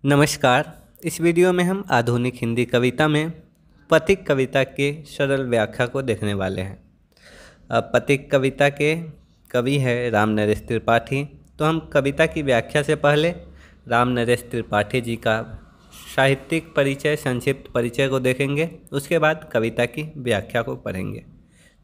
नमस्कार। इस वीडियो में हम आधुनिक हिंदी कविता में पथिक कविता के सरल व्याख्या को देखने वाले हैं। पथिक कविता के कवि है राम नरेश त्रिपाठी। तो हम कविता की व्याख्या से पहले राम नरेश त्रिपाठी जी का साहित्यिक परिचय, संक्षिप्त परिचय को देखेंगे। उसके बाद कविता की व्याख्या को पढ़ेंगे।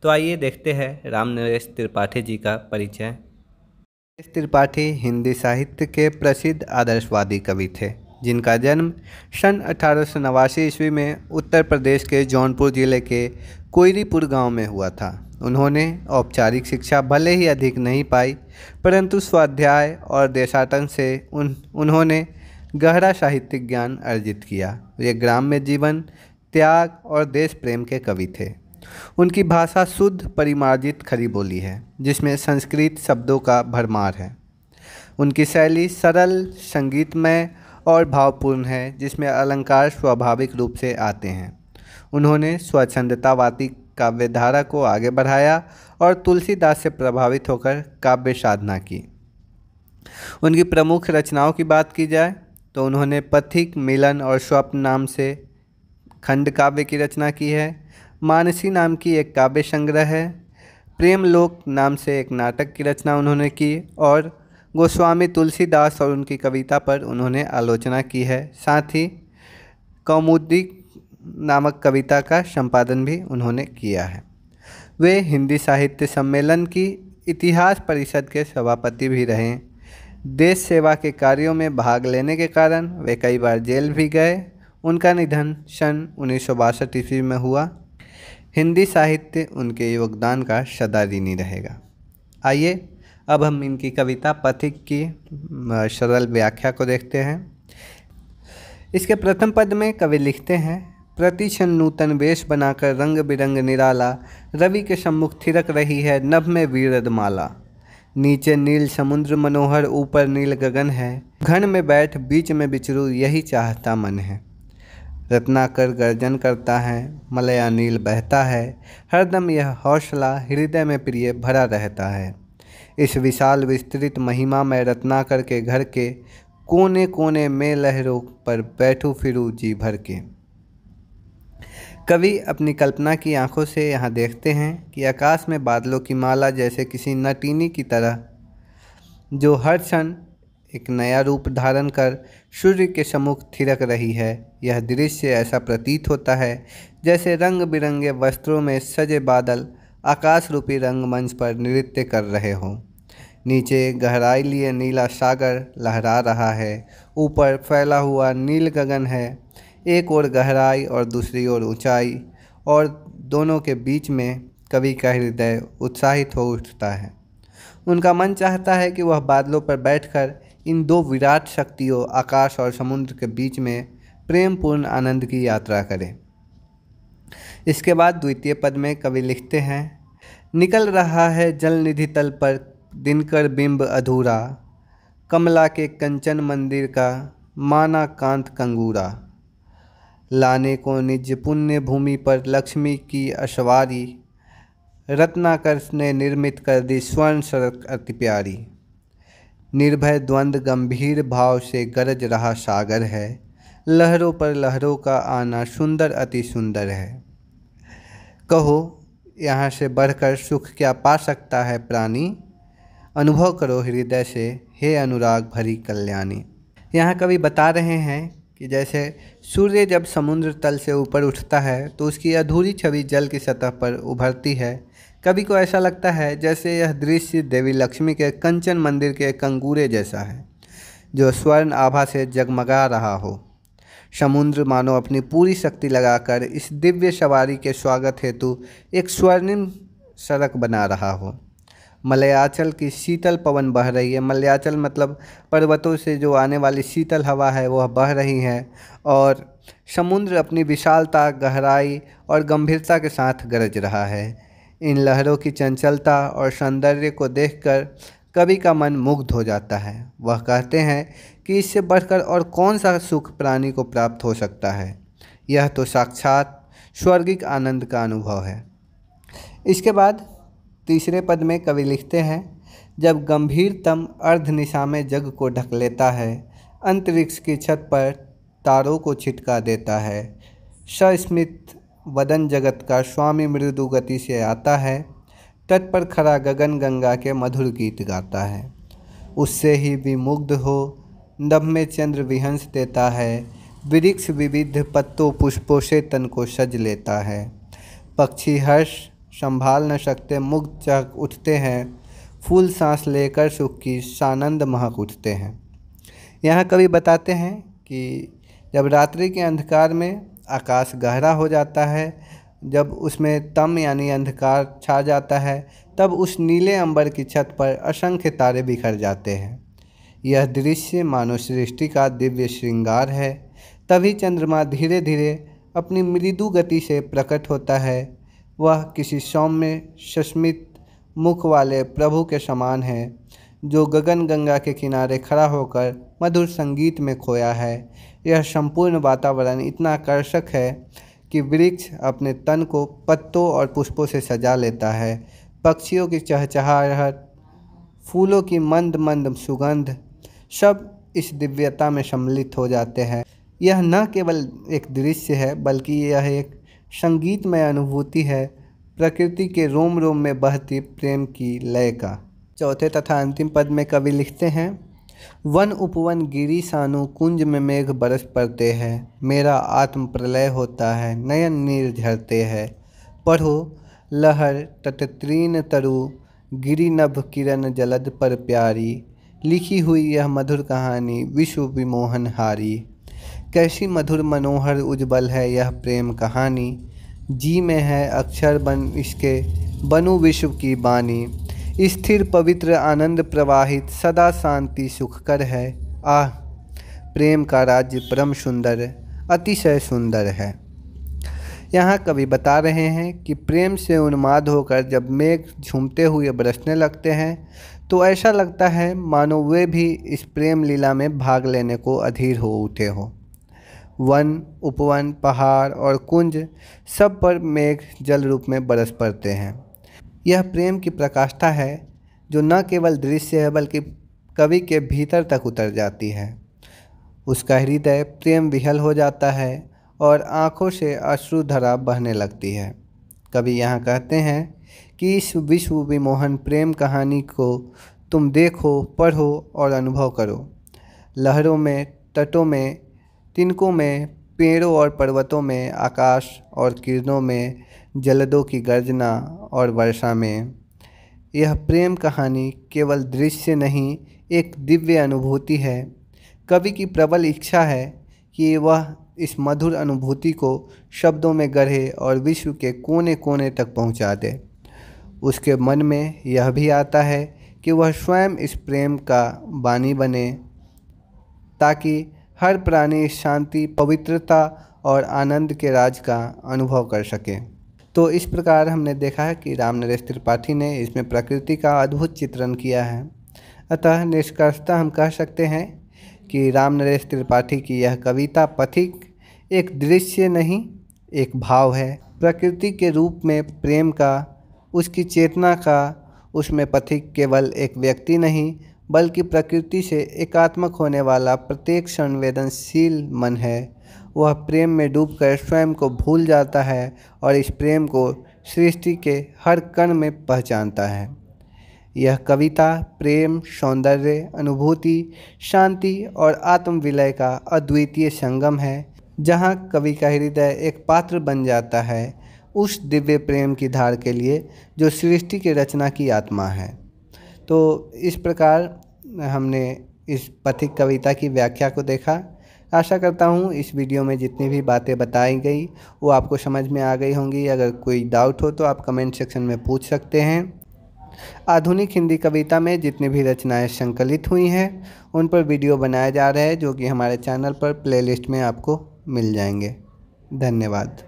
तो आइए देखते हैं राम नरेश त्रिपाठी जी का परिचय। नरेश त्रिपाठी हिंदी साहित्य के प्रसिद्ध आदर्शवादी कवि थे, जिनका जन्म सन 1889 ईस्वी में उत्तर प्रदेश के जौनपुर जिले के कोयरीपुर गांव में हुआ था। उन्होंने औपचारिक शिक्षा भले ही अधिक नहीं पाई, परंतु स्वाध्याय और देशाटन से उन्होंने गहरा साहित्यिक ज्ञान अर्जित किया। वे ग्राम्य जीवन, त्याग और देश प्रेम के कवि थे। उनकी भाषा शुद्ध परिमार्जित खरी बोली है, जिसमें संस्कृत शब्दों का भरमार है। उनकी शैली सरल, संगीतमय और भावपूर्ण है, जिसमें अलंकार स्वाभाविक रूप से आते हैं। उन्होंने स्वच्छंदतावादी काव्यधारा को आगे बढ़ाया और तुलसीदास से प्रभावित होकर काव्य साधना की। उनकी प्रमुख रचनाओं की बात की जाए तो उन्होंने पथिक, मिलन और स्वप्न नाम से खंड काव्य की रचना की है। मानसी नाम की एक काव्य संग्रह है। प्रेमलोक नाम से एक नाटक की रचना उन्होंने की और गोस्वामी तुलसीदास और उनकी कविता पर उन्होंने आलोचना की है। साथ ही कौमुदी नामक कविता का संपादन भी उन्होंने किया है। वे हिंदी साहित्य सम्मेलन की इतिहास परिषद के सभापति भी रहे। देश सेवा के कार्यों में भाग लेने के कारण वे कई बार जेल भी गए। उनका निधन सन 1962 ईस्वी में हुआ। हिंदी साहित्य उनके योगदान का सदा ऋणी रहेगा। आइए अब हम इनकी कविता पथिक की सरल व्याख्या को देखते हैं। इसके प्रथम पद में कवि लिखते हैं, प्रतिक्षण नूतन वेश बनाकर रंग बिरंग निराला, रवि के सम्मुख थिरक रही है नभ में वीरदमाला। नीचे नील समुद्र मनोहर, ऊपर नील गगन है, घन में बैठ बीच में विचरू यही चाहता मन है। रत्नाकर गर्जन करता है, मलया नील बहता है, हरदम यह हौसला हृदय में प्रिय भरा रहता है। इस विशाल विस्तृत महिमा में रत्नाकर के घर के कोने कोने में लहरों पर बैठूं फिरूं जी भर के। कवि अपनी कल्पना की आंखों से यहाँ देखते हैं कि आकाश में बादलों की माला जैसे किसी नटीनी की तरह, जो हर क्षण एक नया रूप धारण कर सूर्य के सम्मुख थिरक रही है। यह दृश्य ऐसा प्रतीत होता है जैसे रंग बिरंगे वस्त्रों में सजे बादल आकाश रूपी रंगमंच पर नृत्य कर रहे हों। नीचे गहराई लिए नीला सागर लहरा रहा है, ऊपर फैला हुआ नील गगन है। एक ओर गहराई और दूसरी ओर ऊंचाई, और दोनों के बीच में कवि का हृदय उत्साहित हो उठता है। उनका मन चाहता है कि वह बादलों पर बैठकर इन दो विराट शक्तियों आकाश और समुद्र के बीच में प्रेमपूर्ण आनंद की यात्रा करे। इसके बाद द्वितीय पद में कवि लिखते हैं, निकल रहा है जल निधि तल पर दिनकर बिंब अधूरा, कमला के कंचन मंदिर का माना कांत कंगूरा। लाने को निज पुण्य भूमि पर लक्ष्मी की अशवारी, रत्नाकर ने निर्मित कर दी स्वर्ण सड़क अति प्यारी। निर्भय द्वंद्व गंभीर भाव से गरज रहा सागर है, लहरों पर लहरों का आना सुंदर अति सुंदर है। कहो यहाँ से बढ़कर सुख क्या पा सकता है प्राणी, अनुभव करो हृदय से हे अनुराग भरी कल्याणी। यहाँ कवि बता रहे हैं कि जैसे सूर्य जब समुद्र तल से ऊपर उठता है तो उसकी अधूरी छवि जल की सतह पर उभरती है। कवि को ऐसा लगता है जैसे यह दृश्य देवी लक्ष्मी के कंचन मंदिर के कंगूरे जैसा है, जो स्वर्ण आभा से जगमगा रहा हो। समुद्र मानो अपनी पूरी शक्ति लगाकर इस दिव्य सवारी के स्वागत हेतु एक स्वर्णिम सड़क बना रहा हो। मलयाचल की शीतल पवन बह रही है। मलयाचल मतलब पर्वतों से जो आने वाली शीतल हवा है वह बह रही है, और समुद्र अपनी विशालता, गहराई और गंभीरता के साथ गरज रहा है। इन लहरों की चंचलता और सौंदर्य को देखकर कवि का मन मुग्ध हो जाता है। वह कहते हैं कि इससे बढ़कर और कौन सा सुख प्राणी को प्राप्त हो सकता है। यह तो साक्षात स्वर्गिक आनंद का अनुभव है। इसके बाद तीसरे पद में कवि लिखते हैं, जब गंभीरतम अर्ध निशा में जग को ढक लेता है, अंतरिक्ष की छत पर तारों को छिटका देता है। सस्मित वदन जगत का स्वामी मृदु गति से आता है। तट पर खड़ा गगन गंगा के मधुर गीत गाता है। उससे ही विमुग्ध हो नभ में चंद्र विहंस देता है। वृक्ष विविध पत्तों पुष्पों से तन को सज लेता है। पक्षी हर्ष संभाल न सकते मुग्ध चहक उठते हैं। फूल सांस लेकर सुख की सानंद महक उठते हैं। यहाँ कवि बताते हैं कि जब रात्रि के अंधकार में आकाश गहरा हो जाता है, जब उसमें तम यानी अंधकार छा जाता है, तब उस नीले अंबर की छत पर असंख्य तारे बिखर जाते हैं। यह दृश्य मानव सृष्टि का दिव्य श्रृंगार है। तभी चंद्रमा धीरे धीरे अपनी मृदु गति से प्रकट होता है। वह किसी सौम्य सस्मित मुख वाले प्रभु के समान है, जो गगन गंगा के किनारे खड़ा होकर मधुर संगीत में खोया है। यह संपूर्ण वातावरण इतना आकर्षक है कि वृक्ष अपने तन को पत्तों और पुष्पों से सजा लेता है। पक्षियों की चहचहाहट, फूलों की मंद मंद सुगंध, सब इस दिव्यता में सम्मिलित हो जाते हैं। यह न केवल एक दृश्य है, बल्कि यह एक संगीतमय अनुभूति है, प्रकृति के रोम रोम में बहती प्रेम की लय का। चौथे तथा अंतिम पद में कवि लिखते हैं, वन उपवन गिरी सानु कुंज में मेघ बरस पड़ते हैं। मेरा आत्म प्रलय होता है, नयन नीर झरते हैं। पढ़ो लहर तटत्रीन तरु गिरी नभ किरण जलद पर प्यारी। लिखी हुई यह मधुर कहानी विश्व विमोहन हारी। कैसी मधुर मनोहर उज्ज्वल है यह प्रेम कहानी। जी में है अक्षर बन इसके बनु विश्व की बानी। स्थिर पवित्र आनंद प्रवाहित सदा शांति सुखकर है। आह प्रेम का राज्य परम सुंदर अतिशय सुंदर है। यहाँ कवि बता रहे हैं कि प्रेम से उन्माद होकर जब मेघ झूमते हुए बरसने लगते हैं तो ऐसा लगता है मानो वे भी इस प्रेम लीला में भाग लेने को अधीर हो उठे हो। वन उपवन पहाड़ और कुंज सब पर मेघ जल रूप में बरस पड़ते हैं। यह प्रेम की प्रकाष्ठा है जो न केवल दृश्य है बल्कि कवि के भीतर तक उतर जाती है। उसका हृदय प्रेम विह्वल हो जाता है और आँखों से अश्रुधारा बहने लगती है। कवि यहाँ कहते हैं कि इस विश्व विमोहन प्रेम कहानी को तुम देखो, पढ़ो और अनुभव करो। लहरों में, तटों में, तिनकों में, पेड़ों और पर्वतों में, आकाश और किरणों में, जलदों की गर्जना और वर्षा में। यह प्रेम कहानी केवल दृश्य नहीं, एक दिव्य अनुभूति है। कवि की प्रबल इच्छा है कि वह इस मधुर अनुभूति को शब्दों में गढ़े और विश्व के कोने कोने तक पहुंचा दे। उसके मन में यह भी आता है कि वह स्वयं इस प्रेम का बानी बने, ताकि हर प्राणी शांति, पवित्रता और आनंद के राज का अनुभव कर सके। तो इस प्रकार हमने देखा है कि राम नरेश त्रिपाठी ने इसमें प्रकृति का अद्भुत चित्रण किया है। अतः निष्कर्षतः हम कह सकते हैं कि राम नरेश त्रिपाठी की यह कविता पथिक एक दृश्य नहीं, एक भाव है। प्रकृति के रूप में प्रेम का, उसकी चेतना का, उसमें पथिक केवल एक व्यक्ति नहीं बल्कि प्रकृति से एकात्मक होने वाला प्रत्येक संवेदनशील मन है। वह प्रेम में डूबकर स्वयं को भूल जाता है और इस प्रेम को सृष्टि के हर कण में पहचानता है। यह कविता प्रेम, सौंदर्य, अनुभूति, शांति और आत्मविलय का अद्वितीय संगम है, जहाँ कवि का हृदय एक पात्र बन जाता है उस दिव्य प्रेम की धार के लिए जो सृष्टि की रचना की आत्मा है। तो इस प्रकार हमने इस पथिक कविता की व्याख्या को देखा। आशा करता हूँ इस वीडियो में जितनी भी बातें बताई गई वो आपको समझ में आ गई होंगी। अगर कोई डाउट हो तो आप कमेंट सेक्शन में पूछ सकते हैं। आधुनिक हिंदी कविता में जितनी भी रचनाएं संकलित हुई हैं उन पर वीडियो बनाया जा रहा है, जो कि हमारे चैनल पर प्लेलिस्ट में आपको मिल जाएंगे। धन्यवाद।